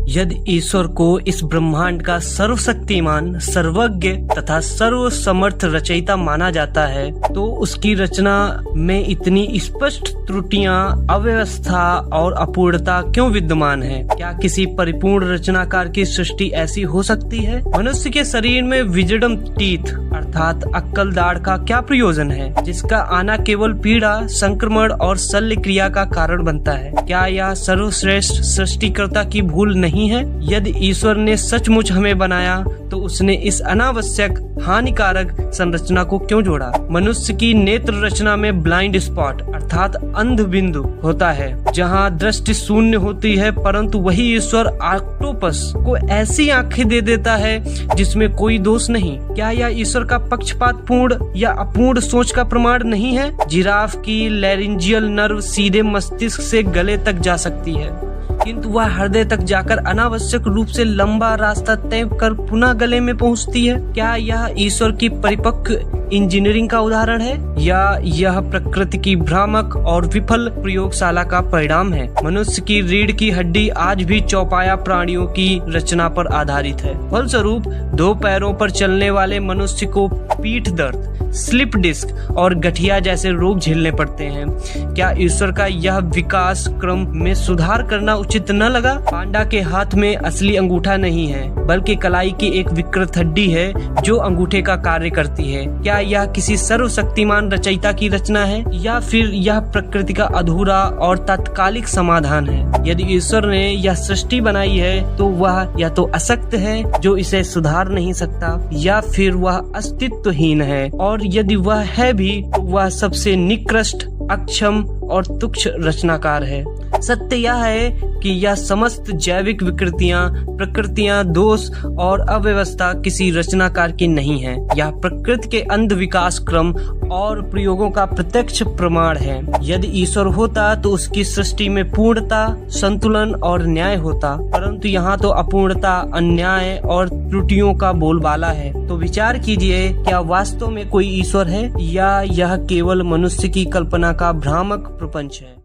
यदि ईश्वर को इस ब्रह्मांड का सर्वशक्तिमान, सर्वज्ञ तथा सर्वसमर्थ रचयिता माना जाता है, तो उसकी रचना में इतनी स्पष्ट त्रुटियां, अव्यवस्था और अपूर्णता क्यों विद्यमान है? क्या किसी परिपूर्ण रचनाकार की सृष्टि ऐसी हो सकती है? मनुष्य के शरीर में विजडम टीथ अर्थात अक्कल दाढ़ का क्या प्रयोजन है, जिसका आना केवल पीड़ा, संक्रमण और शल्य क्रिया का कारण बनता है? क्या यह सर्वश्रेष्ठ सृष्टिकर्ता की भूल नहीं है? यदि ईश्वर ने सचमुच हमें बनाया तो उसने इस अनावश्यक हानिकारक संरचना को क्यों जोड़ा? मनुष्य की नेत्र रचना में ब्लाइंड स्पॉट अर्थात अंध बिंदु होता है, जहां दृष्टि शून्य होती है, परंतु वही ईश्वर ऑक्टोपस को ऐसी आंखें दे देता है जिसमें कोई दोष नहीं। क्या यह ईश्वर का पक्षपात पूर्ण या अपूर्ण सोच का प्रमाण नहीं है? जिराफ की लैरिंजियल नर्व सीधे मस्तिष्क से गले तक जा सकती है, किंतु वह हृदय तक जाकर अनावश्यक रूप से लंबा रास्ता तय कर पुनः गले में पहुंचती है। क्या यह ईश्वर की परिपक्व इंजीनियरिंग का उदाहरण है, या यह प्रकृति की भ्रामक और विफल प्रयोगशाला का परिणाम है? मनुष्य की रीढ़ की हड्डी आज भी चौपाया प्राणियों की रचना पर आधारित है। फलस्वरूप 2 पैरों पर चलने वाले मनुष्य को पीठ दर्द, स्लिप डिस्क और गठिया जैसे रोग झेलने पड़ते हैं। क्या ईश्वर का यह विकास क्रम में सुधार करना उचित न लगा? पांडा के हाथ में असली अंगूठा नहीं है, बल्कि कलाई की एक विकृत हड्डी है जो अंगूठे का कार्य करती है। क्या यह किसी सर्वशक्तिमान रचयिता की रचना है, या फिर यह प्रकृति का अधूरा और तात्कालिक समाधान है? यदि ईश्वर ने यह सृष्टि बनाई है तो वह या तो अशक्त है जो इसे सुधार नहीं सकता, या फिर वह अस्तित्वहीन है, और यदि वह है भी तो वह सबसे निकृष्ट, अक्षम और तुच्छ रचनाकार है। सत्य यह है कि यह समस्त जैविक विकृतियां, प्रकृतियां, दोष और अव्यवस्था किसी रचनाकार की नहीं है। यह प्रकृति के अंध विकास क्रम और प्रयोगों का प्रत्यक्ष प्रमाण है। यदि ईश्वर होता तो उसकी सृष्टि में पूर्णता, संतुलन और न्याय होता, परंतु यहाँ तो अपूर्णता, अन्याय और त्रुटियों का बोलबाला है। तो विचार कीजिए, क्या वास्तव में कोई ईश्वर है, या यह केवल मनुष्य की कल्पना का भ्रामक प्रपंच है?